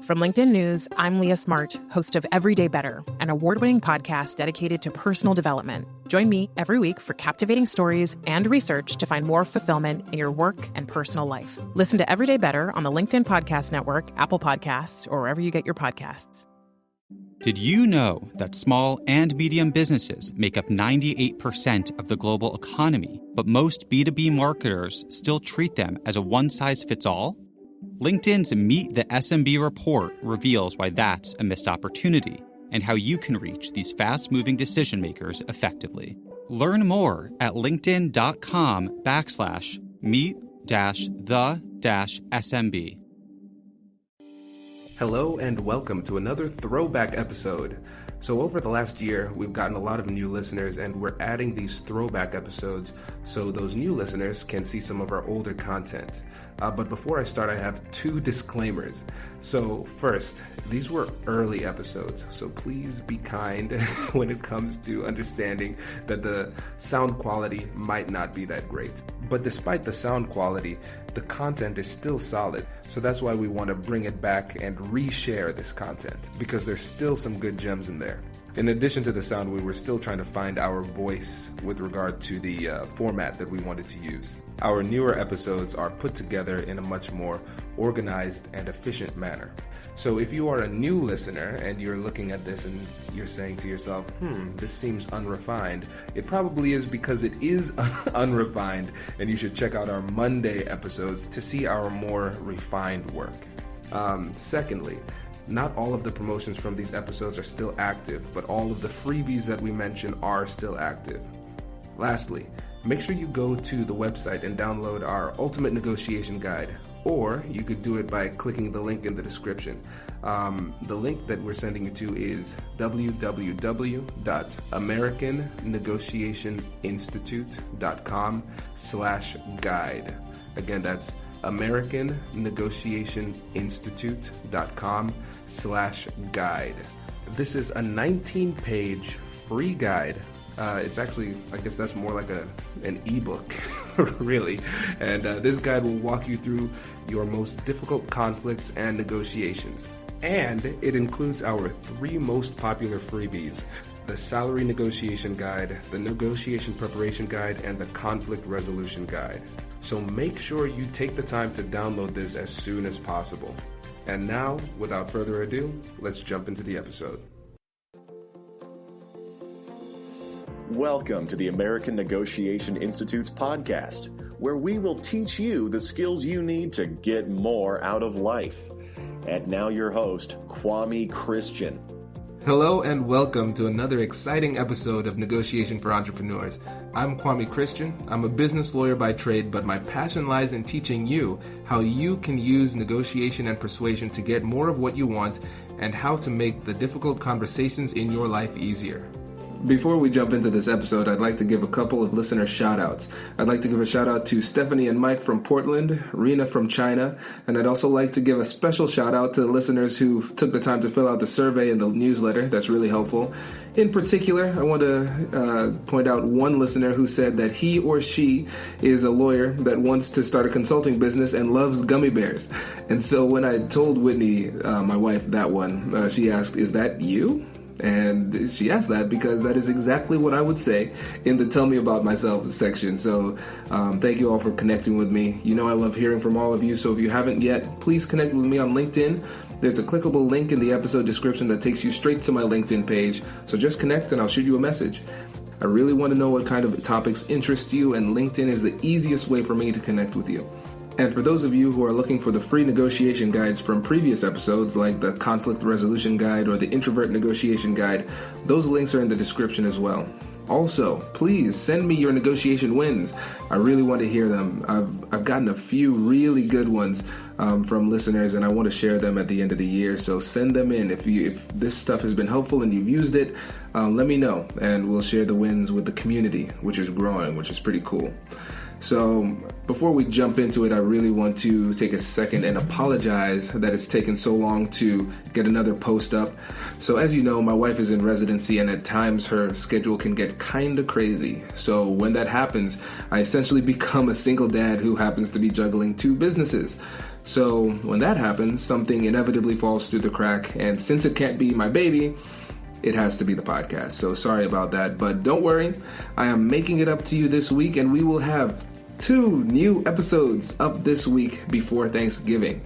From LinkedIn News, I'm Leah Smart, host of Everyday Better, an award-winning podcast dedicated to personal development. Join me every week for captivating stories and research to find more fulfillment in your work and personal life. Listen to Everyday Better on the LinkedIn Podcast Network, Apple Podcasts, or wherever you get your podcasts. Did you know that small and medium businesses make up 98% of the global economy, but most B2B marketers still treat them as a one-size-fits-all? LinkedIn's Meet the SMB report reveals why that's a missed opportunity and how you can reach these fast-moving decision makers effectively. Learn more at linkedin.com/meet-the-SMB. Hello and welcome to another throwback episode. So over the last year, we've gotten a lot of new listeners and we're adding these throwback episodes so those new listeners can see some of our older content. But before I start, I have two disclaimers. So first, these were early episodes, so please be kind when it comes to understanding that the sound quality might not be that great. But despite the sound quality, the content is still solid. So that's why we want to bring it back and reshare this content, because there's still some good gems in there. In addition to the sound, we were still trying to find our voice with regard to the format that we wanted to use. Our newer episodes are put together in a much more organized and efficient manner. So if you are a new listener and you're looking at this and you're saying to yourself, this seems unrefined, it probably is because it is unrefined, and you should check out our Monday episodes to see our more refined work. Secondly, not all of the promotions from these episodes are still active, but all of the freebies that we mention are still active. Lastly, make sure you go to the website and download our Ultimate Negotiation Guide, or you could do it by clicking the link in the description. The link that we're sending you to is www.americannegotiationinstitute.com/guide. Again, that's americannegotiationinstitute.com/guide. This is a 19-page free guide. It's actually, I guess that's more like an ebook, really. And this guide will walk you through your most difficult conflicts and negotiations. And it includes our 3 most popular freebies: the Salary Negotiation Guide, the Negotiation Preparation Guide, and the Conflict Resolution Guide. So make sure you take the time to download this as soon as possible. And now, without further ado, let's jump into the episode. Welcome to the American Negotiation Institute's podcast, where we will teach you the skills you need to get more out of life. And now your host, Kwame Christian. Hello and welcome to another exciting episode of Negotiation for Entrepreneurs. I'm Kwame Christian. I'm a business lawyer by trade, but my passion lies in teaching you how you can use negotiation and persuasion to get more of what you want and how to make the difficult conversations in your life easier. Before we jump into this episode, I'd like to give a couple of listener shout-outs. I'd like to give a shout-out to Stephanie and Mike from Portland, Rena from China, and I'd also like to give a special shout-out to the listeners who took the time to fill out the survey and the newsletter. That's really helpful. In particular, I want to point out one listener who said that he or she is a lawyer that wants to start a consulting business and loves gummy bears. And so when I told Whitney, my wife, that one, she asked, "Is that you?" And she asked that because that is exactly what I would say in the Tell Me About Myself section. So thank you all for connecting with me. You know I love hearing from all of you, so if you haven't yet, please connect with me on LinkedIn. There's a clickable link in the episode description that takes you straight to my LinkedIn page. So just connect and I'll shoot you a message. I really want to know what kind of topics interest you, and LinkedIn is the easiest way for me to connect with you. And for those of you who are looking for the free negotiation guides from previous episodes, like the Conflict Resolution Guide or the Introvert Negotiation Guide, those links are in the description as well. Also, please send me your negotiation wins. I really want to hear them. I've gotten a few really good ones from listeners, and I want to share them at the end of the year. So send them in. If this stuff has been helpful and you've used it, let me know, and we'll share the wins with the community, which is growing, which is pretty cool. So before we jump into it, I really want to take a second and apologize that it's taken so long to get another post up. So as you know, my wife is in residency, and at times her schedule can get kind of crazy. So when that happens, I essentially become a single dad who happens to be juggling two businesses. So when that happens, something inevitably falls through the crack, and since it can't be my baby, it has to be the podcast. So sorry about that, but don't worry, I am making it up to you this week, and we will have 2 new episodes up this week before Thanksgiving.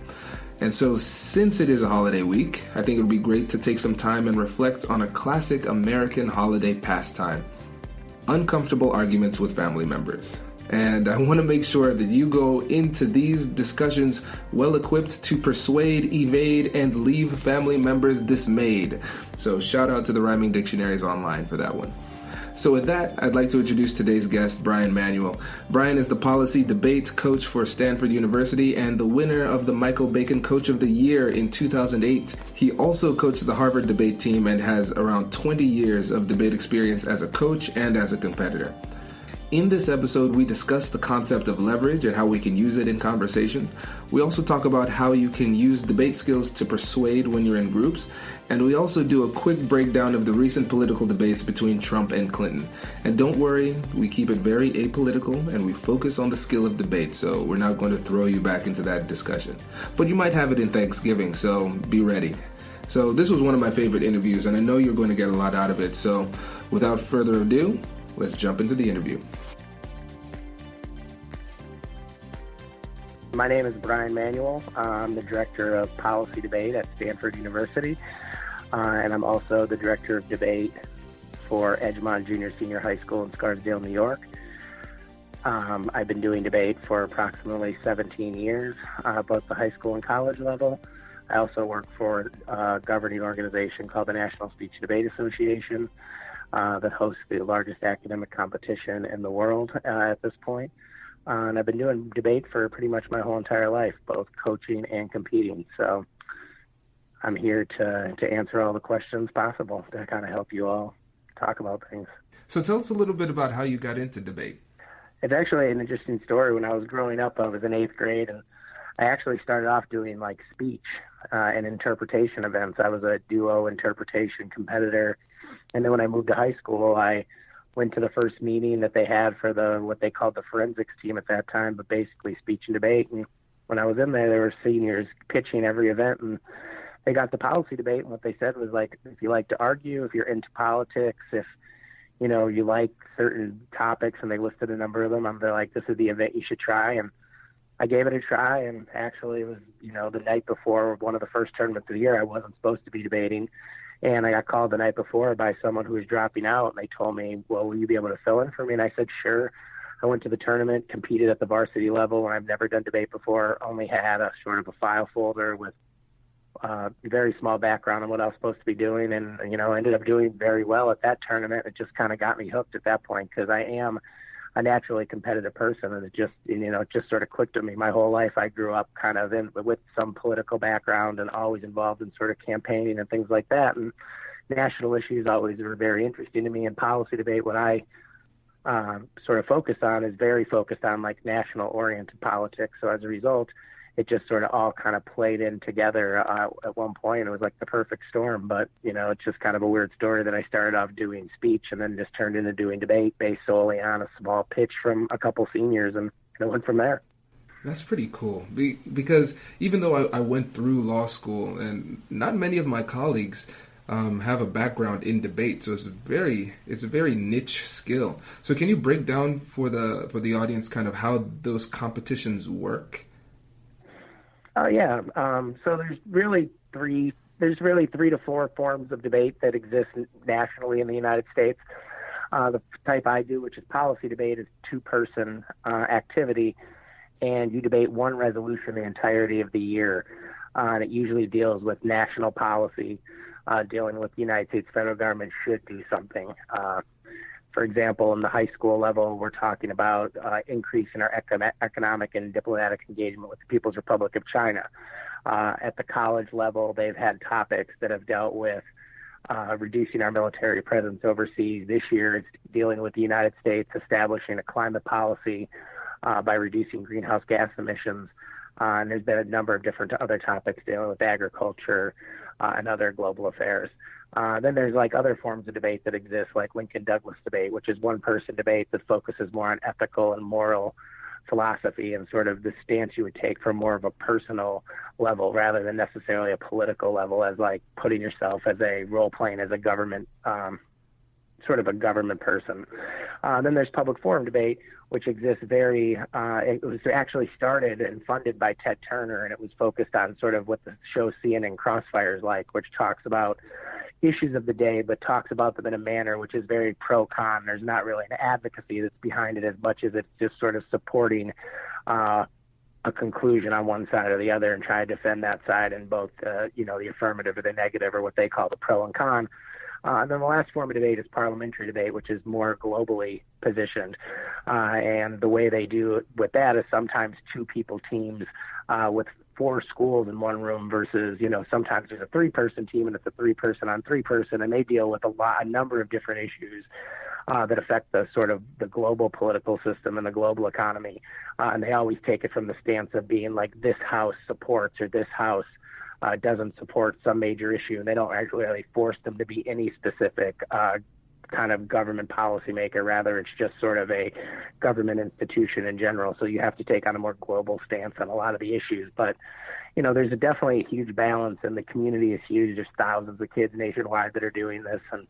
And so since it is a holiday week, I think it would be great to take some time and reflect on a classic American holiday pastime: uncomfortable arguments with family members. And I want to make sure that you go into these discussions well equipped to persuade, evade, and leave family members dismayed. So shout out to the rhyming dictionaries online for that one. So with that, I'd like to introduce today's guest, Brian Manuel. Brian is the policy debate coach for Stanford University and the winner of the Michael Bacon Coach of the Year in 2008. He also coached the Harvard debate team and has around 20 years of debate experience as a coach and as a competitor. In this episode, we discuss the concept of leverage and how we can use it in conversations. We also talk about how you can use debate skills to persuade when you're in groups. And we also do a quick breakdown of the recent political debates between Trump and Clinton. And don't worry, we keep it very apolitical and we focus on the skill of debate. So we're not going to throw you back into that discussion. But you might have it in Thanksgiving, so be ready. So this was one of my favorite interviews, and I know you're going to get a lot out of it. So without further ado, let's jump into the interview. My name is Brian Manuel. I'm the Director of Policy Debate at Stanford University, and I'm also the Director of Debate for Edgemont Junior Senior High School in Scarsdale, New York. I've been doing debate for approximately 17 years, both the high school and college level. I also work for a governing organization called the National Speech Debate Association that hosts the largest academic competition in the world at this point. And I've been doing debate for pretty much my whole entire life, both coaching and competing. So I'm here to answer all the questions possible to kind of help you all talk about things. So tell us a little bit about how you got into debate. It's actually an interesting story. When I was growing up, I was in 8th grade, and I actually started off doing like speech and interpretation events. I was a duo interpretation competitor. And then when I moved to high school, I went to the first meeting that they had for what they called the forensics team at that time, but basically speech and debate. And when I was in there were seniors pitching every event, and they got the policy debate. And what they said was like, if you like to argue, if you're into politics, if you like certain topics, and they listed a number of them, they're like, this is the event you should try. And I gave it a try, and actually it was the night before one of the first tournaments of the year. I wasn't supposed to be debating. And I got called the night before by someone who was dropping out, and they told me, well, will you be able to fill in for me? And I said, sure. I went to the tournament, competed at the varsity level, and I've never done debate before, only had a sort of a file folder with a very small background on what I was supposed to be doing, and, ended up doing very well at that tournament. It just kind of got me hooked at that point, because I am a naturally competitive person, and it just sort of clicked with me. My whole life I grew up kind of with some political background and always involved in sort of campaigning and things like that, and national issues always were very interesting to me. And policy debate, what I sort of focus on, is very focused on like national oriented politics. So as a result, it just sort of all kind of played in together at one point. It was like the perfect storm, but it's just kind of a weird story that I started off doing speech and then just turned into doing debate based solely on a small pitch from a couple seniors, and it went from there. That's pretty cool, because even though I went through law school, and not many of my colleagues have a background in debate, so it's a very niche skill. So can you break down for the audience kind of how those competitions work? Yeah. So there's really 3 to 4 forms of debate that exist nationally in the United States. The type I do, which is policy debate, is 2-person activity, and you debate one resolution the entirety of the year. And it usually deals with national policy, dealing with the United States federal government should do something. For example, in the high school level, we're talking about increasing our economic and diplomatic engagement with the People's Republic of China. At the college level, they've had topics that have dealt with reducing our military presence overseas. This year, it's dealing with the United States establishing a climate policy by reducing greenhouse gas emissions. And there's been a number of different other topics dealing with agriculture and other global affairs. Then there's like other forms of debate that exist, like Lincoln Douglas debate, which is 1-person debate that focuses more on ethical and moral philosophy and sort of the stance you would take from more of a personal level rather than necessarily a political level, as like putting yourself as a role playing as a government, sort of a government person. Then there's public forum debate, which exists it was actually started and funded by Ted Turner, and it was focused on sort of what the show CNN Crossfire is like, which talks about issues of the day, but talks about them in a manner which is very pro-con. There's not really an advocacy that's behind it as much as it's just sort of supporting a conclusion on one side or the other and try to defend that side in both, the affirmative or the negative, or what they call the pro and con. And then the last form of debate is parliamentary debate, which is more globally positioned. And the way they do it with that is sometimes two-people teams with 4 schools in one room versus, sometimes there's a 3-person team and it's a 3-person on 3-person, and they deal with a number of different issues that affect the sort of the global political system and the global economy. And they always take it from the stance of being like, this house supports or this house doesn't support some major issue, and they don't actually really force them to be any specific kind of government policymaker. Rather, it's just sort of a government institution in general. So you have to take on a more global stance on a lot of the issues. But, there's definitely a huge balance, and the community is huge. There's thousands of kids nationwide that are doing this, and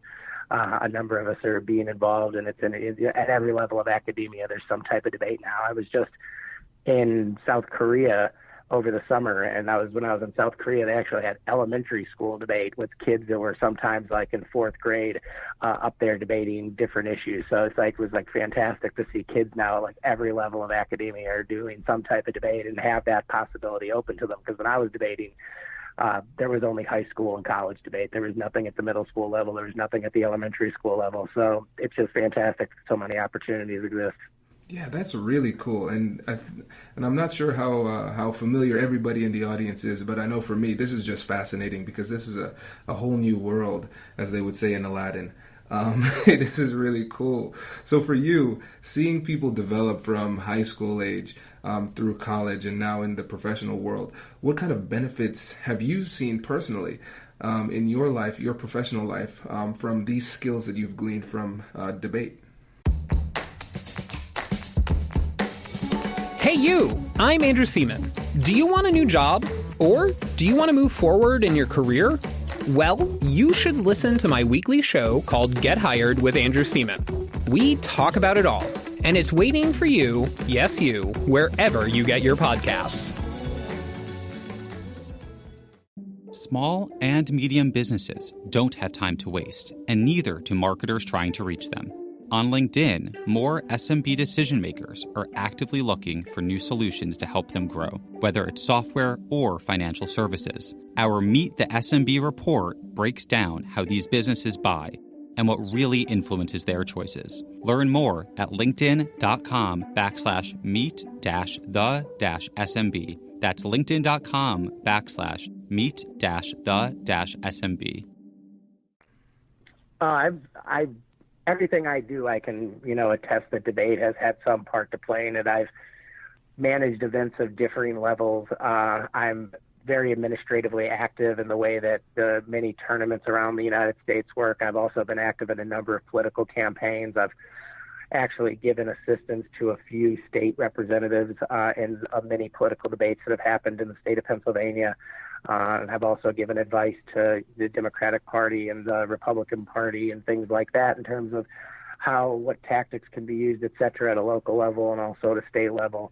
a number of us are being involved, and it's at every level of academia. There's some type of debate now. I was just in South Korea over the summer, and when I was in South Korea, they actually had elementary school debate with kids that were sometimes like in 4th grade up there debating different issues. So it was fantastic to see kids now, like every level of academia, are doing some type of debate and have that possibility open to them. Because when I was debating, there was only high school and college debate. There was nothing at the middle school level. There was nothing at the elementary school level. So it's just fantastic. So many opportunities exist. Yeah, that's really cool, and I'm not sure how familiar everybody in the audience is, but I know for me this is just fascinating because this is a whole new world, as they would say in Aladdin. This is really cool. So for you, seeing people develop from high school age through college and now in the professional world, what kind of benefits have you seen personally in your life, your professional life, from these skills that you've gleaned from debate? Hey you, I'm Andrew Seaman. Do you want a new job? Or do you want to move forward in your career? Well, you should listen to my weekly show called Get Hired with Andrew Seaman. We talk about it all, and it's waiting for you, yes you, wherever you get your podcasts. Small and medium businesses don't have time to waste, and neither do marketers trying to reach them. On LinkedIn, more SMB decision makers are actively looking for new solutions to help them grow, whether it's software or financial services. Our Meet the SMB report breaks down how these businesses buy and what really influences their choices. Learn more at linkedin.com/meet-the-SMB. That's linkedin.com/meet-the-SMB. Everything I do, I can, attest that debate has had some part to play in it. I've managed events of differing levels. I'm very administratively active in the way that the many tournaments around the United States work. I've also been active in a number of political campaigns. I've actually given assistance to a few state representatives in many political debates that have happened in the state of Pennsylvania. And have also given advice to the Democratic Party and the Republican Party and things like that in terms of what tactics can be used, et cetera, at a local level and also at a state level,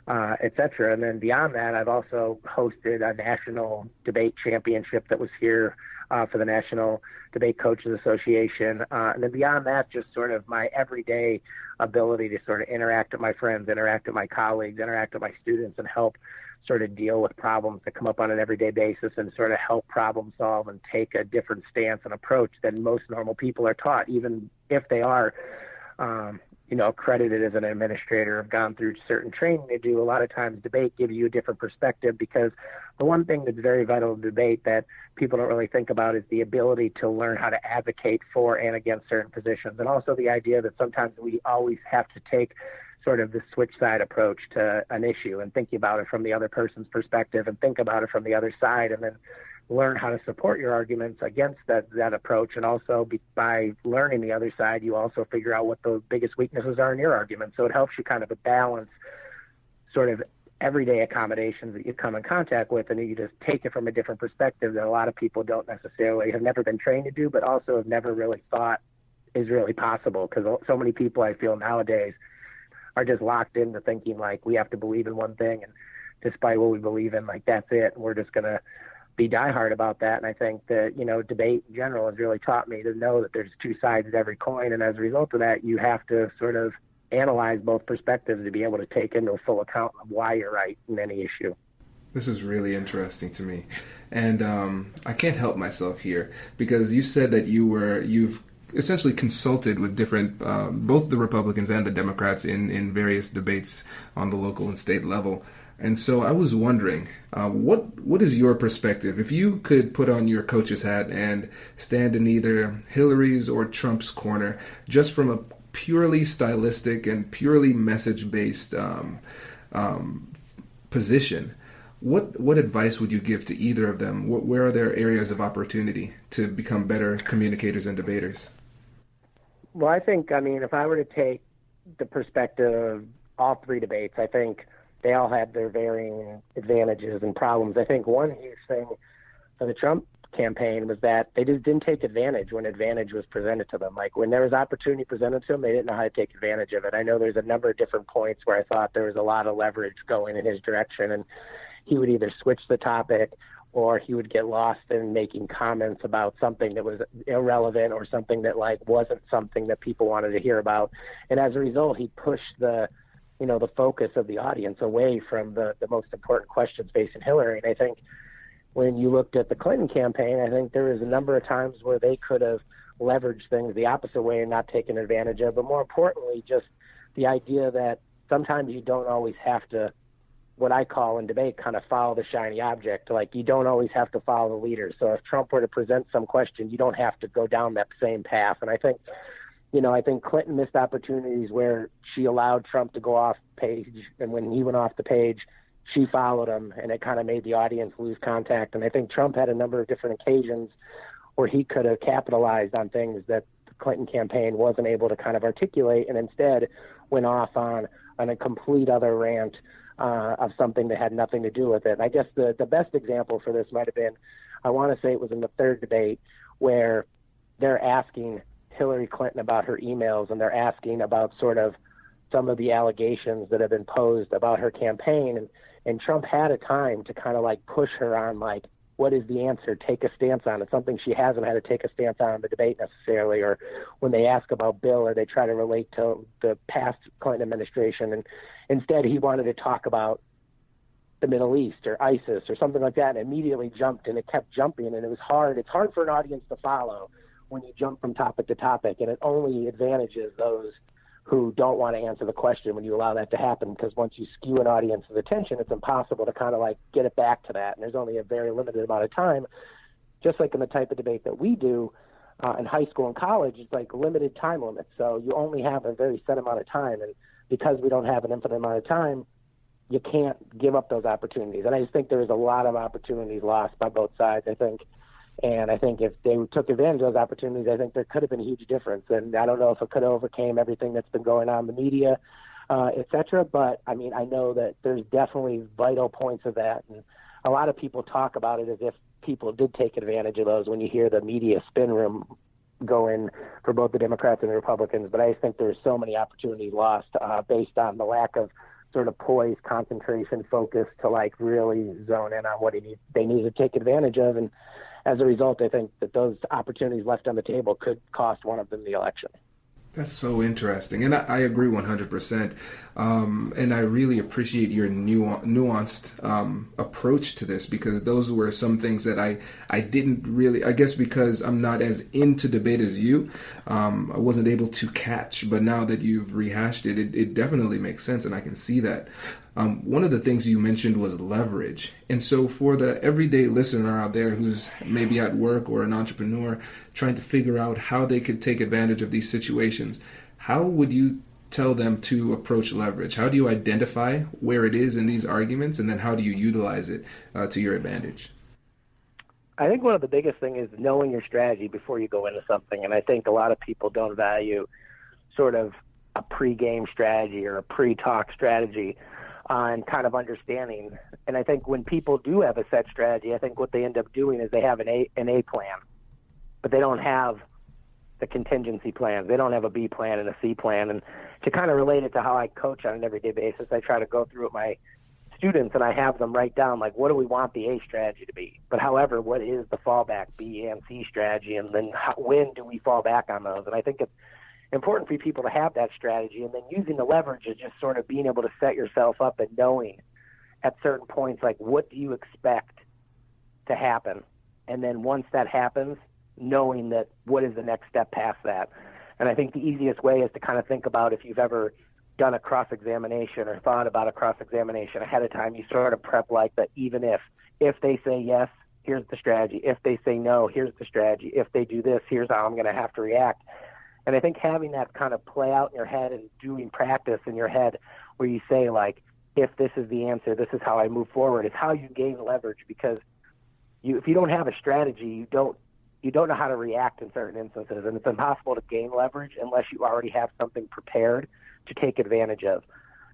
et cetera. And then beyond that, I've also hosted a national debate championship that was here for the National Debate Coaches Association. And then beyond that, just sort of my everyday ability to sort of interact with my friends, interact with my colleagues, interact with my students, and help sort of deal with problems that come up on an everyday basis and sort of help problem solve and take a different stance and approach than most normal people are taught, even if they are, accredited as an administrator, have gone through certain training to do. A lot of times debate gives you a different perspective, because the one thing that's very vital to debate that people don't really think about is the ability to learn how to advocate for and against certain positions. And also the idea that sometimes we always have to take sort of the switch side approach to an issue and thinking about it from the other person's perspective and think about it from the other side, and then learn how to support your arguments against that approach. And also by learning the other side, you also figure out what the biggest weaknesses are in your argument. So it helps you kind of balance sort of everyday accommodations that you come in contact with, and you just take it from a different perspective that a lot of people don't necessarily have never been trained to do, but also have never really thought is really possible. Because so many people, I feel nowadays, are just locked into thinking like we have to believe in one thing, and despite what we believe in, like that's it, and we're just going to be diehard about that. And I think that, debate in general has really taught me to know that there's two sides to every coin, and as a result of that, you have to sort of analyze both perspectives to be able to take into a full account of why you're right in any issue. This is really interesting to me. And I can't help myself here, because you said that you've essentially consulted with different, both the Republicans and the Democrats in various debates on the local and state level. And so I was wondering, what is your perspective? If you could put on your coach's hat and stand in either Hillary's or Trump's corner, just from a purely stylistic and purely message-based position, what advice would you give to either of them? Where are their areas of opportunity to become better communicators and debaters? Well, I think, if I were to take the perspective of all three debates, I think they all had their varying advantages and problems. I think one huge thing for the Trump campaign was that they just didn't take advantage when advantage was presented to them. Like when there was opportunity presented to them, they didn't know how to take advantage of it. I know there's a number of different points where I thought there was a lot of leverage going in his direction, and he would either switch the topic or he would get lost in making comments about something that was irrelevant or something that wasn't something that people wanted to hear about. And as a result, he pushed the focus of the audience away from the most important questions facing Hillary. And I think when you looked at the Clinton campaign, I think there was a number of times where they could have leveraged things the opposite way and not taken advantage of. But more importantly, just the idea that sometimes you don't always have to, what I call in debate, kind of follow the shiny object. Like you don't always have to follow the leader. So if Trump were to present some question, you don't have to go down that same path. And I think Clinton missed opportunities where she allowed Trump to go off page, and when he went off the page, she followed him, and it kind of made the audience lose contact. And I think Trump had a number of different occasions where he could have capitalized on things that the Clinton campaign wasn't able to kind of articulate, and instead went off on a complete other rant of something that had nothing to do with it. And I guess the best example for this might have been, I want to say it was in the third debate, where they're asking Hillary Clinton about her emails, and they're asking about sort of some of the allegations that have been posed about her campaign. And Trump had a time to kind of push her on, what is the answer? Take a stance on it, something she hasn't had to take a stance on in the debate necessarily, or when they ask about Bill or they try to relate to the past Clinton administration. And instead he wanted to talk about the Middle East or ISIS or something like that, and immediately jumped, and it kept jumping, and it was hard. It's hard for an audience to follow when you jump from topic to topic, and it only advantages those who don't want to answer the question when you allow that to happen, because once you skew an audience's attention, it's impossible to kind of get it back to that. And there's only a very limited amount of time, just like in the type of debate that we do in high school and college, it's limited time limits. So you only have a very set amount of time. And because we don't have an infinite amount of time, you can't give up those opportunities. And I just think there was a lot of opportunities lost by both sides, I think. And I think if they took advantage of those opportunities, I think there could have been a huge difference. And I don't know if it could have overcame everything that's been going on in the media, et cetera. But, I know that there's definitely vital points of that. And a lot of people talk about it as if people did take advantage of those when you hear the media spin room go in for both the Democrats and the Republicans. But I just think there's so many opportunities lost based on the lack of sort of poise, concentration, focus to really zone in on what they need to take advantage of. And as a result, I think that those opportunities left on the table could cost one of them the election. That's so interesting, and I agree 100%. And I really appreciate your nuanced approach to this, because those were some things that I didn't really, I guess because I'm not as into debate as you, I wasn't able to catch. But now that you've rehashed it definitely makes sense, and I can see that. One of the things you mentioned was leverage. And so for the everyday listener out there who's maybe at work or an entrepreneur trying to figure out how they could take advantage of these situations, how would you tell them to approach leverage? How do you identify where it is in these arguments, and then how do you utilize it to your advantage? I think one of the biggest things is knowing your strategy before you go into something. And I think a lot of people don't value sort of a pre-game strategy or a pre-talk strategy. and kind of understanding. And I think when people do have a set strategy, I think what they end up doing is they have an A plan, but they don't have the contingency plans. They don't have a B plan and a C plan. And to kind of relate it to how I coach on an everyday basis, I try to go through with my students and I have them write down, like, what do we want the A strategy to be? But however, what is the fallback B and C strategy? And then when do we fall back on those? And I think it's important for people to have that strategy. And then using the leverage is just sort of being able to set yourself up and knowing at certain points, like, what do you expect to happen? And then once that happens, knowing that what is the next step past that. And I think the easiest way is to kind of think about if you've ever done a cross-examination or thought about a cross-examination ahead of time, you sort of prep like that. Even if they say yes, here's the strategy. If they say no, here's the strategy. If they do this, here's how I'm going to have to react. And I think having that kind of play out in your head and doing practice in your head where you say, like, if this is the answer, this is how I move forward, is how you gain leverage. Because if you don't have a strategy, you don't know how to react in certain instances, and it's impossible to gain leverage unless you already have something prepared to take advantage of.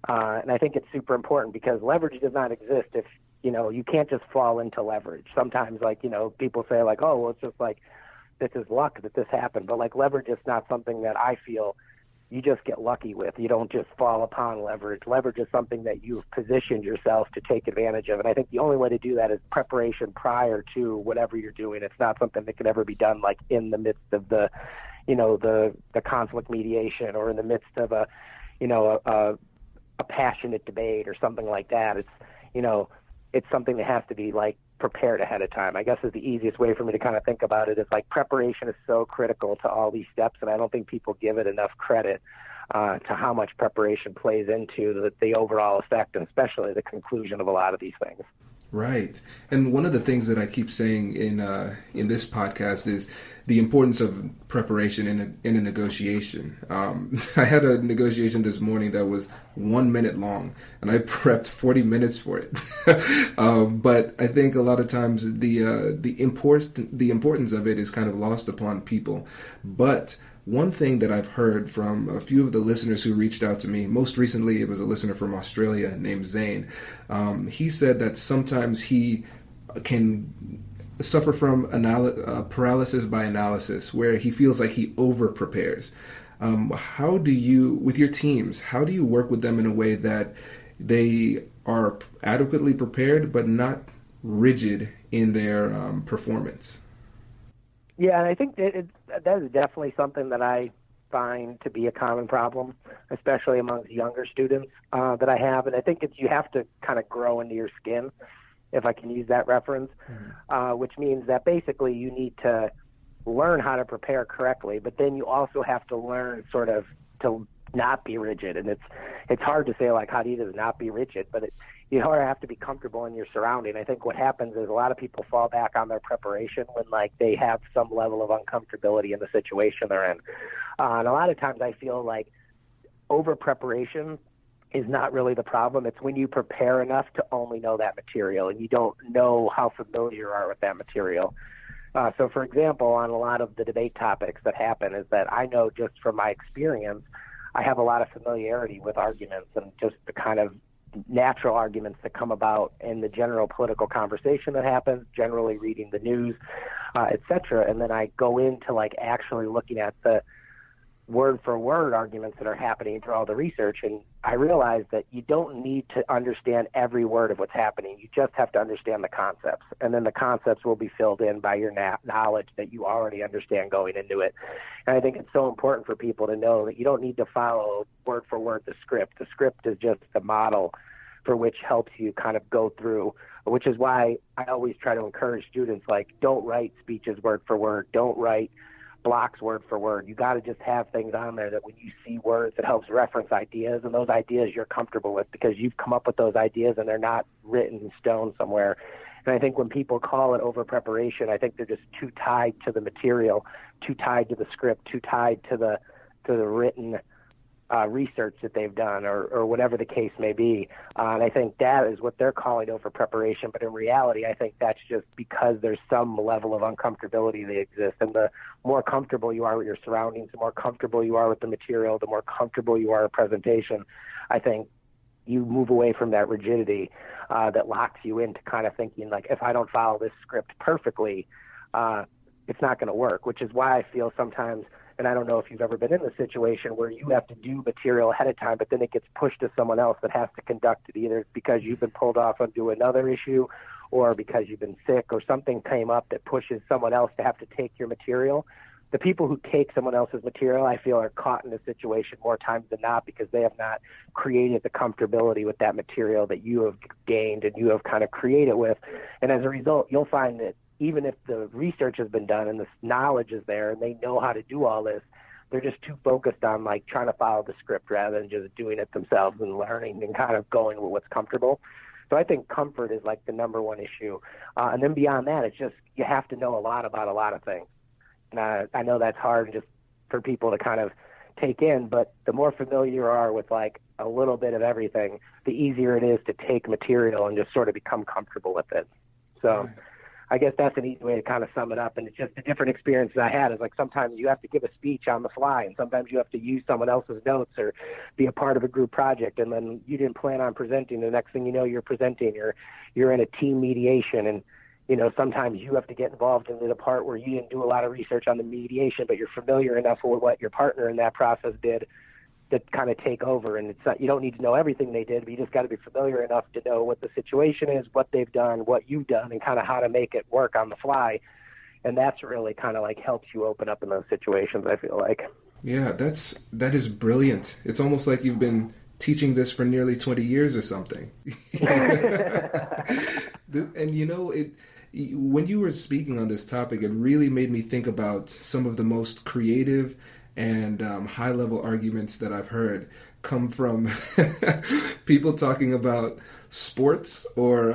And I think it's super important because leverage does not exist if, you can't just fall into leverage. Sometimes, people say, like, oh, well, it's just like, this is luck that this happened. But, like, leverage is not something that I feel you just get lucky with. You don't just fall upon leverage. Leverage is something that you've positioned yourself to take advantage of. And I think the only way to do that is preparation prior to whatever you're doing. It's not something that can ever be done, like, in the midst of the conflict mediation or in the midst of a passionate debate or something like that. It's something that has to be, like, prepared ahead of time. I guess is the easiest way for me to kind of think about it. Is like preparation is so critical to all these steps, and I don't think people give it enough credit to how much preparation plays into the overall effect, and especially the conclusion of a lot of these things. Right. And one of the things that I keep saying in this podcast is the importance of preparation in a negotiation. I had a negotiation this morning that was 1 minute long, and I prepped 40 minutes for it. But I think a lot of times the importance of it is kind of lost upon people. But one thing that I've heard from a few of the listeners who reached out to me, most recently it was a listener from Australia named Zane. He said that sometimes he can suffer from paralysis by analysis, where he feels like he over-prepares. How do you, with your teams, how do you work with them in a way that they are adequately prepared but not rigid in their performance? Yeah, and I think that is definitely something that I find to be a common problem, especially amongst younger students that I have. And I think you have to kind of grow into your skin, if I can use that reference, which means that basically you need to learn how to prepare correctly, but then you also have to learn sort of to not be rigid. And it's hard to say, like, how do you just not be rigid? But you have to be comfortable in your surrounding. I think what happens is a lot of people fall back on their preparation when, like, they have some level of uncomfortability in the situation they're in. And a lot of times I feel like over-preparation is not really the problem. It's when you prepare enough to only know that material and you don't know how familiar you are with that material. So, for example, on a lot of the debate topics that happen is that I know just from my experience, I have a lot of familiarity with arguments and just the kind of natural arguments that come about in the general political conversation that happens, generally reading the news, et cetera. And then I go into, like, actually looking at the word-for-word arguments that are happening through all the research, and I realize that you don't need to understand every word of what's happening. You just have to understand the concepts, and then the concepts will be filled in by your knowledge that you already understand going into it. And I think it's so important for people to know that you don't need to follow word-for-word the script. The script is just the model for which helps you kind of go through, which is why I always try to encourage students, like, don't write speeches word for word. Don't write blocks word for word. You got to just have things on there that when you see words, it helps reference ideas, and those ideas you're comfortable with because you've come up with those ideas and they're not written in stone somewhere. And I think when people call it over preparation, I think they're just too tied to the material, too tied to the script, too tied to the written research that they've done or whatever the case may be. And I think that is what they're calling over preparation. But in reality, I think that's just because there's some level of uncomfortability that exists. And the more comfortable you are with your surroundings, the more comfortable you are with the material, the more comfortable you are with presentation, I think you move away from that rigidity that locks you into kind of thinking like, if I don't follow this script perfectly, it's not going to work, which is why I feel sometimes, and I don't know if you've ever been in the situation where you have to do material ahead of time, but then it gets pushed to someone else that has to conduct it, either because you've been pulled off onto another issue or because you've been sick or something came up that pushes someone else to have to take your material. The people who take someone else's material, I feel, are caught in this situation more times than not because they have not created the comfortability with that material that you have gained and you have kind of created with. And as a result, you'll find that even if the research has been done and the knowledge is there and they know how to do all this, they're just too focused on like trying to follow the script rather than just doing it themselves and learning and kind of going with what's comfortable. So I think comfort is like the number one issue. And then beyond that, it's just you have to know a lot about a lot of things. And I know that's hard just for people to kind of take in, but the more familiar you are with like a little bit of everything, the easier it is to take material and just sort of become comfortable with it. So I guess that's an easy way to kind of sum it up. And it's just the different experiences I had is like sometimes you have to give a speech on the fly and sometimes you have to use someone else's notes or be a part of a group project. And then you didn't plan on presenting. The next thing you know, you're presenting, you're in a team mediation. And, you know, sometimes you have to get involved in the part where you didn't do a lot of research on the mediation, but you're familiar enough with what your partner in that process did to kind of take over. And it's not, you don't need to know everything they did, but you just got to be familiar enough to know what the situation is, what they've done, what you've done, and kind of how to make it work on the fly. And that's really kind of like helps you open up in those situations, I feel like. Yeah, that is brilliant. It's almost like you've been teaching this for nearly 20 years or something. And you know, when you were speaking on this topic, it really made me think about some of the most creative and high-level arguments that I've heard come from people talking about sports or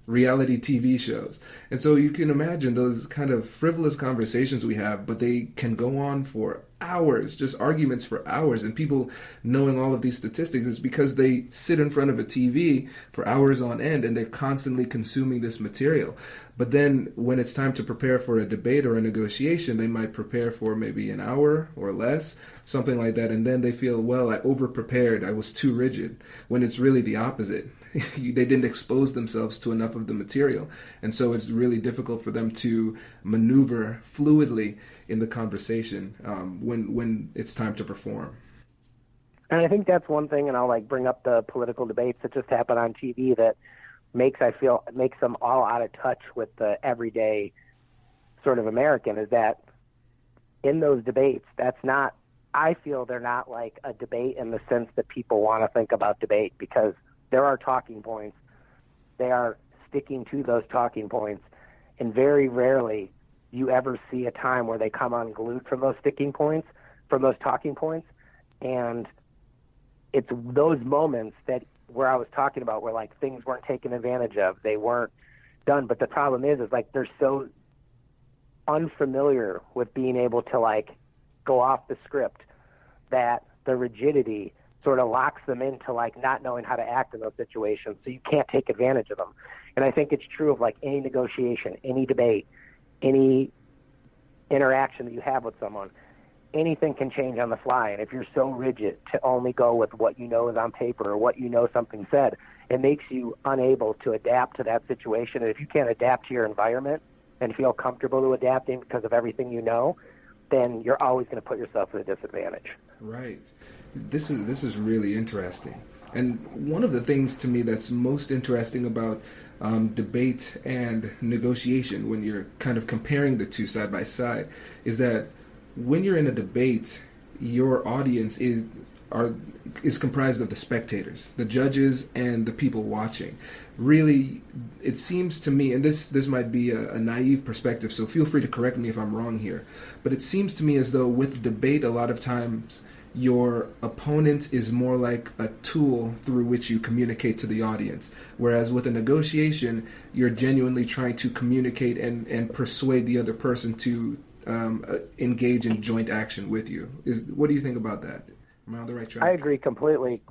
reality TV shows. And so you can imagine those kind of frivolous conversations we have, but they can go on for hours, just arguments for hours. And people knowing all of these statistics is because they sit in front of a TV for hours on end and they're constantly consuming this material. But then when it's time to prepare for a debate or a negotiation, they might prepare for maybe an hour or less, something like that. And then they feel, well, I over-prepared, I was too rigid, when it's really the opposite. They didn't expose themselves to enough of the material. And so it's really difficult for them to maneuver fluidly in the conversation when it's time to perform. And I think that's one thing, and I'll like bring up the political debates that just happen on TV that makes them all out of touch with the everyday sort of American, is that in those debates, I feel they're not like a debate in the sense that people want to think about debate, because there are talking points. They are sticking to those talking points, and very rarely you ever see a time where they come unglued from those talking points. And it's those moments that where I was talking about where like things weren't taken advantage of, they weren't done. But the problem is like they're so unfamiliar with being able to like go off the script that the rigidity sort of locks them into like not knowing how to act in those situations. So you can't take advantage of them. And I think it's true of like any negotiation, any debate, any interaction that you have with someone. Anything can change on the fly. And if you're so rigid to only go with what you know is on paper or what you know something said, it makes you unable to adapt to that situation. And if you can't adapt to your environment and feel comfortable to adapting because of everything you know, then you're always going to put yourself at a disadvantage. Right. This is really interesting. And one of the things to me that's most interesting about debate and negotiation, when you're kind of comparing the two side by side, is that when you're in a debate, your audience is comprised of the spectators, the judges, and the people watching. Really, it seems to me, and this might be a naive perspective, so feel free to correct me if I'm wrong here, but it seems to me as though with debate, a lot of times your opponent is more like a tool through which you communicate to the audience. Whereas with a negotiation, you're genuinely trying to communicate and persuade the other person to engage in joint action with you. What do you think about that? Am I on the right track? I agree completely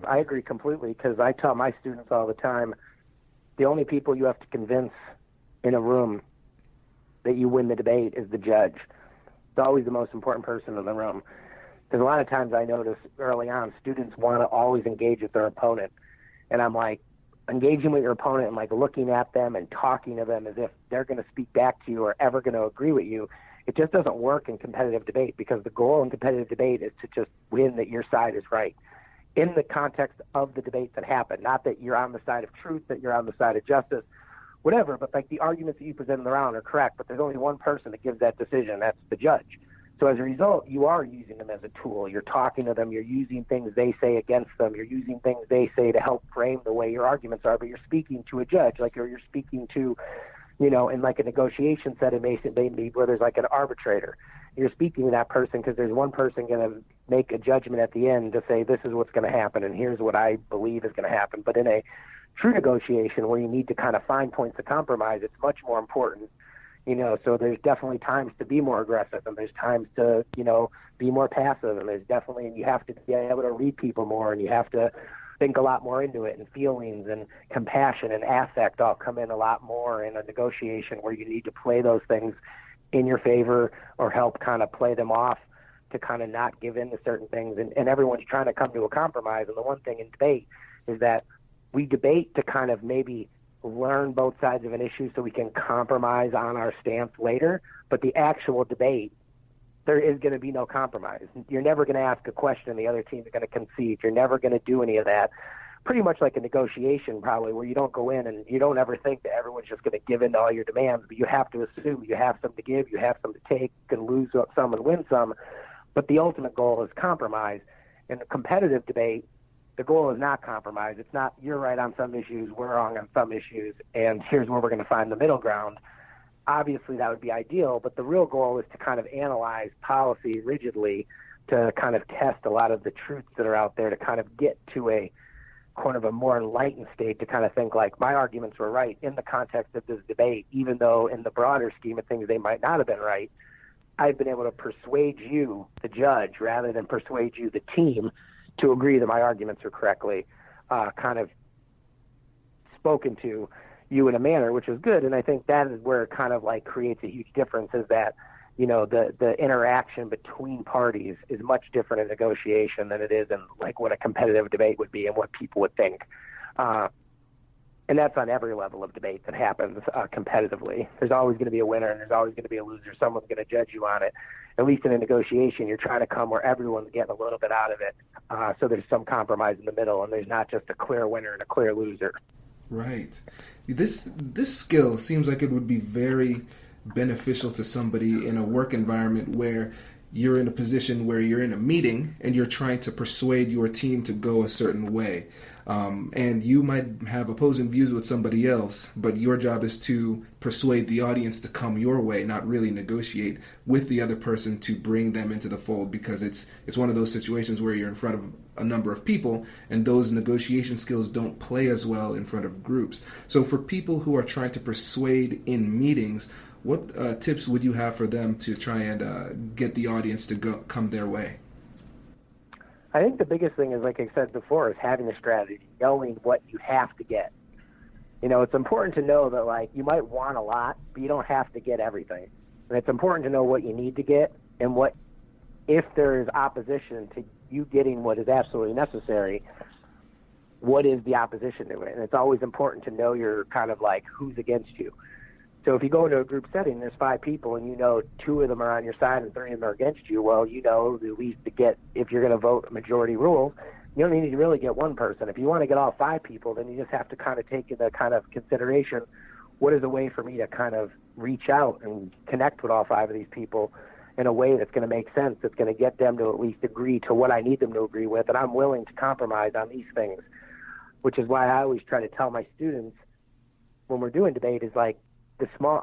because I tell my students all the time, the only people you have to convince in a room that you win the debate is the judge. It's always the most important person in the room. Because a lot of times I notice early on, students want to always engage with their opponent. And I'm like, engaging with your opponent and like looking at them and talking to them as if they're going to speak back to you or ever going to agree with you, it just doesn't work in competitive debate, because the goal in competitive debate is to just win that your side is right in the context of the debate that happened. Not that you're on the side of truth, that you're on the side of justice, whatever, but like the arguments that you present in the round are correct, but there's only one person that gives that decision, that's the judge. So as a result, you are using them as a tool. You're talking to them. You're using things they say against them. You're using things they say to help frame the way your arguments are, but you're speaking to a judge, like you're speaking to, in like a negotiation setting, maybe where there's like an arbitrator. You're speaking to that person because there's one person going to make a judgment at the end to say, this is what's going to happen, and here's what I believe is going to happen. But in a true negotiation where you need to kind of find points of compromise, it's much more important. So there's definitely times to be more aggressive, and there's times to, be more passive, and you have to be able to read people more, and you have to think a lot more into it, and feelings and compassion and affect all come in a lot more in a negotiation where you need to play those things in your favor or help kind of play them off to kind of not give in to certain things. And everyone's trying to come to a compromise. And the one thing in debate is that we debate to kind of maybe learn both sides of an issue so we can compromise on our stance later. But the actual debate, there is going to be no compromise. You're never going to ask a question and the other team is going to concede. You're never going to do any of that. Pretty much like a negotiation probably, where you don't go in and you don't ever think that everyone's just going to give in to all your demands, but you have to assume you have some to give, you have some to take, you can lose some and win some. But the ultimate goal is compromise. In a competitive debate, the goal is not compromise. It's not you're right on some issues, we're wrong on some issues, and here's where we're going to find the middle ground. Obviously, that would be ideal, but the real goal is to kind of analyze policy rigidly to kind of test a lot of the truths that are out there, to kind of get to a kind of a more enlightened state, to kind of think like my arguments were right in the context of this debate, even though in the broader scheme of things they might not have been right. I've been able to persuade you, the judge, rather than persuade you, the team, to agree that my arguments are correctly kind of spoken to you in a manner which is good. And I think that is where it kind of like creates a huge difference, is that, the interaction between parties is much different in negotiation than it is in like what a competitive debate would be and what people would think. And that's on every level of debate that happens competitively. There's always going to be a winner and there's always going to be a loser. Someone's going to judge you on it. At least in a negotiation, you're trying to come where everyone's getting a little bit out of it. So there's some compromise in the middle, and there's not just a clear winner and a clear loser. Right. This skill seems like it would be very beneficial to somebody in a work environment where you're in a position where you're in a meeting and you're trying to persuade your team to go a certain way. And you might have opposing views with somebody else, but your job is to persuade the audience to come your way, not really negotiate with the other person to bring them into the fold, because it's one of those situations where you're in front of a number of people and those negotiation skills don't play as well in front of groups. So for people who are trying to persuade in meetings, what tips would you have for them to try and get the audience to come their way? I think the biggest thing is, like I said before, is having a strategy, knowing what you have to get. It's important to know that, like, you might want a lot, but you don't have to get everything. And it's important to know what you need to get and what, if there is opposition to you getting what is absolutely necessary, what is the opposition to it? And it's always important to know your kind of like who's against you. So if you go into a group setting, there's 5 people, and 2 of them are on your side and 3 of them are against you. Well, at least to get, if you're going to vote majority rules, you don't need to really get one person. If you want to get all 5 people, then you just have to kind of take into kind of consideration, what is a way for me to kind of reach out and connect with all 5 of these people in a way that's going to make sense, that's going to get them to at least agree to what I need them to agree with, and I'm willing to compromise on these things, which is why I always try to tell my students when we're doing debate is like,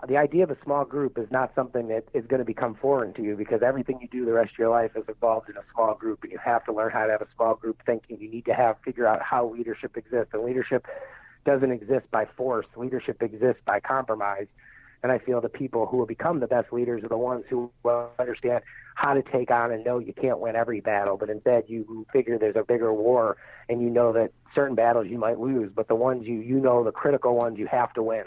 the idea of a small group is not something that is going to become foreign to you, because everything you do the rest of your life is involved in a small group, and you have to learn how to have a small group thinking. You need to figure out how leadership exists, and leadership doesn't exist by force. Leadership exists by compromise. And I feel the people who will become the best leaders are the ones who will understand how to take on and know you can't win every battle, but instead you figure there's a bigger war, and you know that certain battles you might lose, but the ones the critical ones you have to win.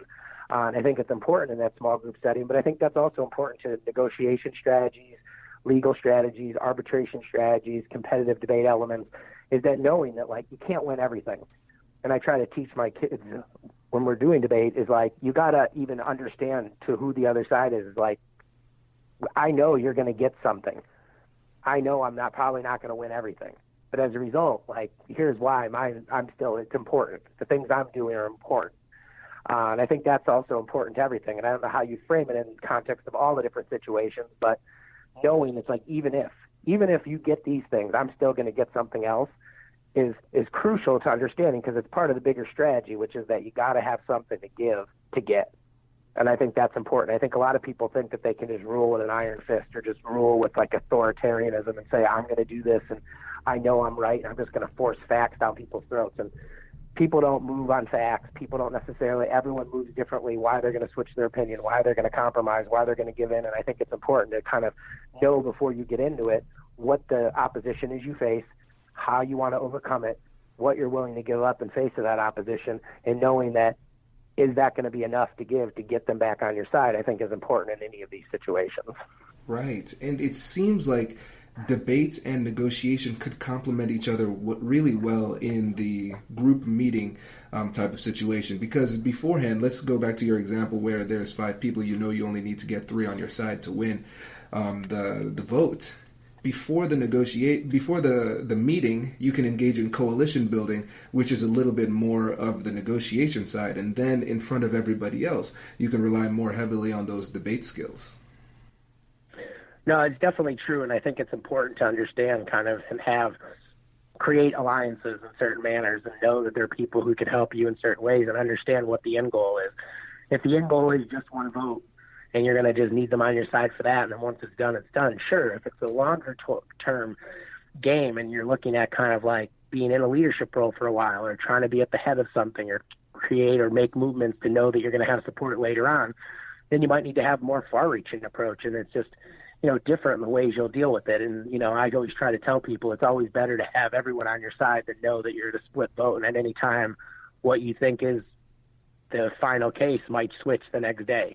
And I think it's important in that small group setting, but I think that's also important to negotiation strategies, legal strategies, arbitration strategies, competitive debate elements, is that knowing that, like, you can't win everything. And I try to teach my kids when we're doing debate is, like, you got to even understand to who the other side is. Like, I know you're going to get something. I know I'm probably not going to win everything. But as a result, like, here's why it's important. The things I'm doing are important. And I think that's also important to everything. And I don't know how you frame it in context of all the different situations, but knowing it's like, even if you get these things, I'm still going to get something else is crucial to understanding, because it's part of the bigger strategy, which is that you got to have something to give to get. And I think that's important. I think a lot of people think that they can just rule with an iron fist or just rule with, like, authoritarianism and say, I'm going to do this and I know I'm right and I'm just going to force facts down people's throats. And people don't move on facts. People don't necessarily, everyone moves differently, why they're going to switch their opinion, why they're going to compromise, why they're going to give in. And I think it's important to kind of know before you get into it what the opposition is you face, how you want to overcome it, what you're willing to give up in face of that opposition, and knowing that, is that going to be enough to give to get them back on your side, I think is important in any of these situations. Right. And it seems like debate and negotiation could complement each other really well in the group meeting type of situation. Because beforehand, let's go back to your example where there's 5 people, you know you only need to get 3 on your side to win the vote. Before the meeting, you can engage in coalition building, which is a little bit more of the negotiation side. And then in front of everybody else, you can rely more heavily on those debate skills. No, it's definitely true. And I think it's important to understand kind of and create alliances in certain manners and know that there are people who can help you in certain ways and understand what the end goal is. If the end goal is just one vote, and you're going to just need them on your side for that, and then once it's done, it's done. Sure, if it's a longer-term game and you're looking at kind of like being in a leadership role for a while or trying to be at the head of something or create or make movements to know that you're going to have support later on, then you might need to have a more far-reaching approach, and it's just, different in the ways you'll deal with it. And, I always try to tell people it's always better to have everyone on your side than know that you're at a split vote, and at any time what you think is the final case might switch the next day.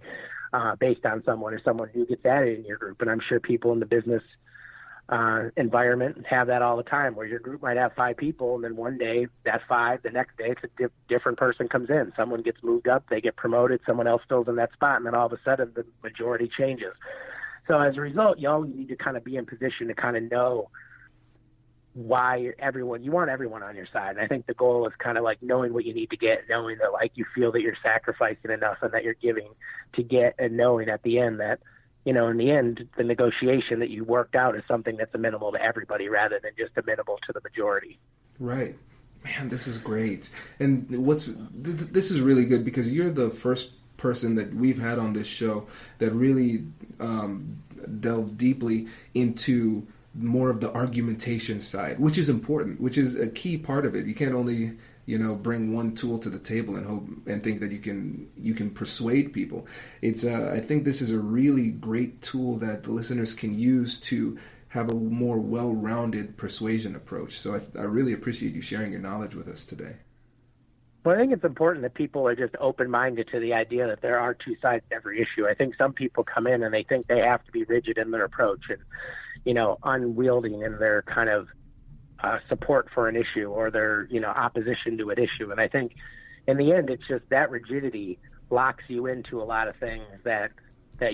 Based on someone who gets added in your group. And I'm sure people in the business environment have that all the time, where your group might have 5 people, and then one day that 5, the next day it's a different person comes in. Someone gets moved up, they get promoted, someone else fills in that spot, and then all of a sudden the majority changes. So as a result, you always need to kind of be in position to kind of know why you want everyone on your side. And I think the goal is kind of like knowing what you need to get, knowing that, like, you feel that you're sacrificing enough and that you're giving to get, and knowing at the end that, in the end, the negotiation that you worked out is something that's amenable to everybody rather than just amenable to the majority. Right. Man, this is great. And this is really good, because you're the first person that we've had on this show that really delved deeply into more of the argumentation side, which is important, which is a key part of it. You can't only, bring one tool to the table and hope and think that you can persuade people. It's I think this is a really great tool that the listeners can use to have a more well-rounded persuasion approach. So I really appreciate you sharing your knowledge with us today. Well, I think it's important that people are just open-minded to the idea that there are 2 sides to every issue. I think some people come in and they think they have to be rigid in their approach and, unwielding in their kind of support for an issue or their, opposition to an issue. And I think in the end, it's just that rigidity locks you into a lot of things that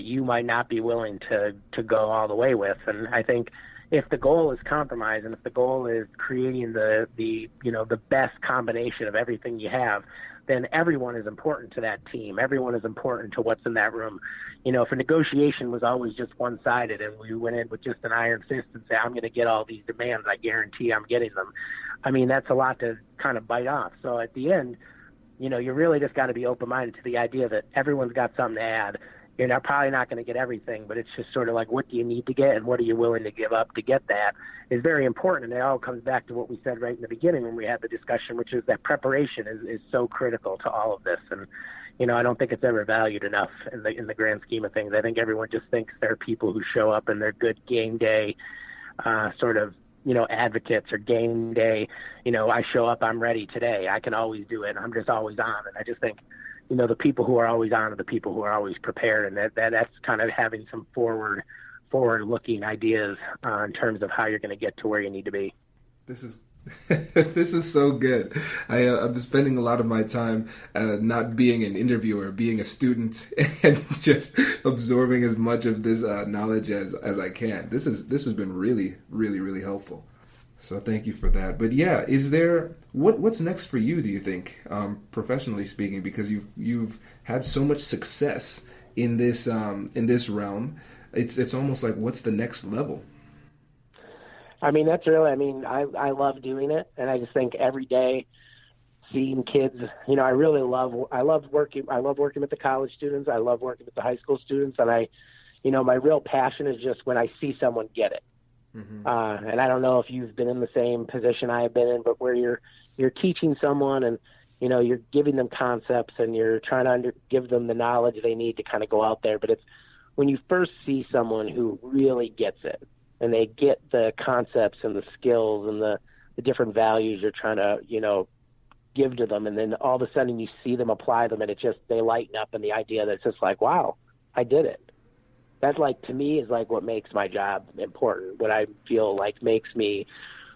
you might not be willing to go all the way with. And I think if the goal is compromise and if the goal is creating the best combination of everything you have, then everyone is important to that team. Everyone is important to what's in that room. If a negotiation was always just one-sided and we went in with just an iron fist and say, I'm going to get all these demands, I guarantee I'm getting them. I mean, that's a lot to kind of bite off. So at the end, you really just got to be open-minded to the idea that everyone's got something to add. You're probably not going to get everything, but it's just sort of like, what do you need to get and what are you willing to give up to get that is very important. And it all comes back to what we said right in the beginning when we had the discussion, which is that preparation is so critical to all of this. And, I don't think it's ever valued enough in the grand scheme of things. I think everyone just thinks there are people who show up and they're good game day sort of, advocates or game day. I show up, I'm ready today. I can always do it. I'm just always on. And I just think, the people who are always on are the people who are always prepared, and that's kind of having some forward forward-looking ideas in terms of how you're going to get to where you need to be. This is this is so good. I'm spending a lot of my time not being an interviewer, being a student, and just absorbing as much of this knowledge as I can. This has been really, really, really helpful. So thank you for that. But yeah, is there what's next for you? Do you think, professionally speaking, because you've had so much success in this realm? It's almost like, what's the next level? I mean, that's really, I love doing it. And I just think every day seeing kids, I love working with the college students. I love working with the high school students. And my real passion is just when I see someone get it. Mm-hmm. And I don't know if you've been in the same position I have been in, but where you're teaching someone and, you're giving them concepts and you're trying to give them the knowledge they need to kind of go out there. But it's when you first see someone who really gets it, and they get the concepts and the skills and the different values you're trying to, give to them. And then all of a sudden you see them apply them, and they lighten up, and the idea that's just like, wow, I did it. That, to me, is what makes my job important. What I feel makes me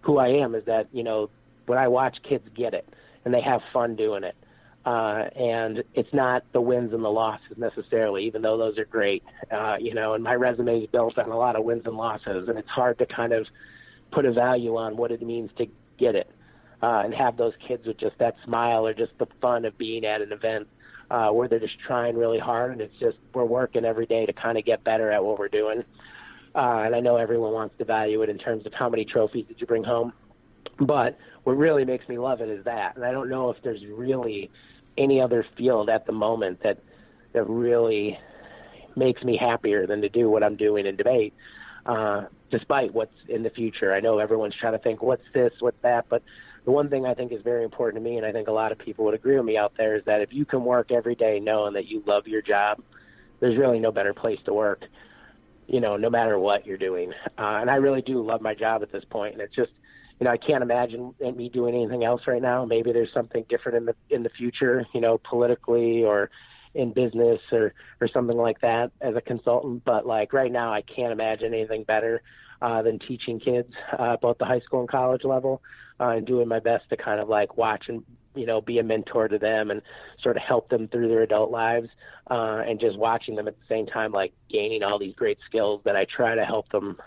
who I am is that, when I watch kids get it and they have fun doing it. And it's not the wins and the losses necessarily, even though those are great, and my resume is built on a lot of wins and losses, and it's hard to kind of put a value on what it means to get it, and have those kids with just that smile or just the fun of being at an event where they're just trying really hard, and it's just we're working every day to kind of get better at what we're doing. And I know everyone wants to value it in terms of how many trophies did you bring home, but what really makes me love it is that. And I don't know if there's really any other field at the moment that really makes me happier than to do what I'm doing in debate, despite what's in the future. I know everyone's trying to think, what's this, what's that, but the one thing I think is very important to me, and I think a lot of people would agree with me out there, is that if you can work every day knowing that you love your job, there's really no better place to work, no matter what you're doing. And I really do love my job at this point, and it's just, I can't imagine me doing anything else right now. Maybe there's something different in the future, politically or in business or something like that as a consultant. But right now, I can't imagine anything better than teaching kids both the high school and college level, and doing my best to kind of watch and be a mentor to them and sort of help them through their adult lives, and just watching them at the same time, gaining all these great skills that I try to help them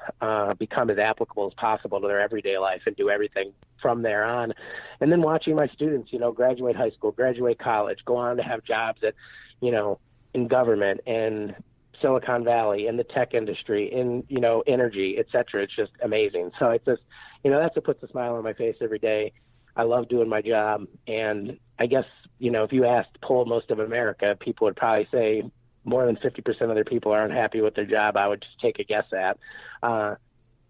become as applicable as possible to their everyday life and do everything from there on. And then watching my students, graduate high school, graduate college, go on to have jobs at, in government and Silicon Valley, in the tech industry, in, energy, et cetera. It's just amazing. So it's just, that's what puts a smile on my face every day. I love doing my job. And I guess, if you polled most of America, people would probably say more than 50% of their people aren't happy with their job. I would just take a guess at.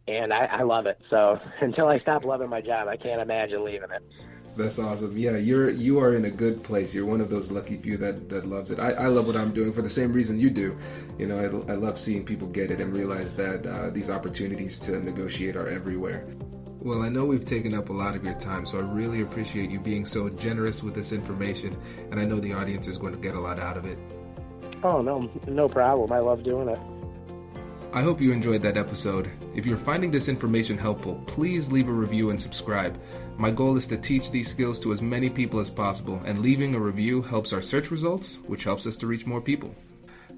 And I love it. So until I stop loving my job, I can't imagine leaving it. That's awesome. Yeah, you are in a good place. You're one of those lucky few that loves it. I love what I'm doing for the same reason you do. I love seeing people get it and realize that these opportunities to negotiate are everywhere. Well, I know we've taken up a lot of your time, so I really appreciate you being so generous with this information, and I know the audience is going to get a lot out of it. Oh, no problem. I love doing it. I hope you enjoyed that episode. If you're finding this information helpful, please leave a review and subscribe. My goal is to teach these skills to as many people as possible, and leaving a review helps our search results, which helps us to reach more people.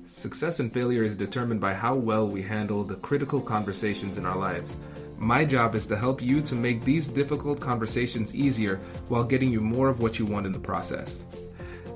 Success and failure is determined by how well we handle the critical conversations in our lives. My job is to help you to make these difficult conversations easier while getting you more of what you want in the process.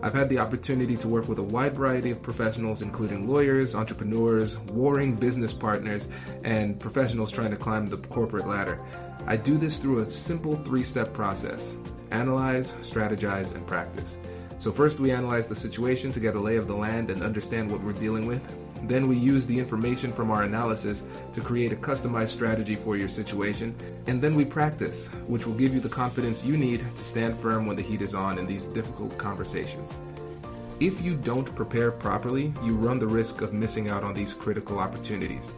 I've had the opportunity to work with a wide variety of professionals, including lawyers, entrepreneurs, warring business partners, and professionals trying to climb the corporate ladder. I do this through a simple 3-step process: analyze, strategize, and practice. So first we analyze the situation to get a lay of the land and understand what we're dealing with. Then we use the information from our analysis to create a customized strategy for your situation. And then we practice, which will give you the confidence you need to stand firm when the heat is on in these difficult conversations. If you don't prepare properly, you run the risk of missing out on these critical opportunities.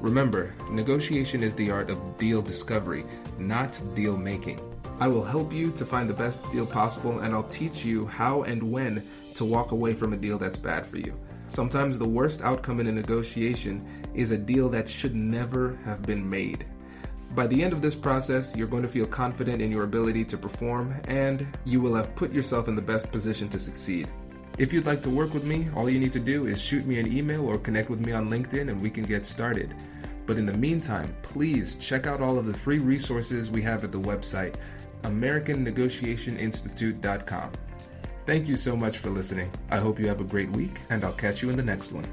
Remember, negotiation is the art of deal discovery, not deal making. I will help you to find the best deal possible, and I'll teach you how and when to walk away from a deal that's bad for you. Sometimes the worst outcome in a negotiation is a deal that should never have been made. By the end of this process, you're going to feel confident in your ability to perform, and you will have put yourself in the best position to succeed. If you'd like to work with me, all you need to do is shoot me an email or connect with me on LinkedIn and we can get started. But in the meantime, please check out all of the free resources we have at the website, AmericanNegotiationInstitute.com. Thank you so much for listening. I hope you have a great week, and I'll catch you in the next one.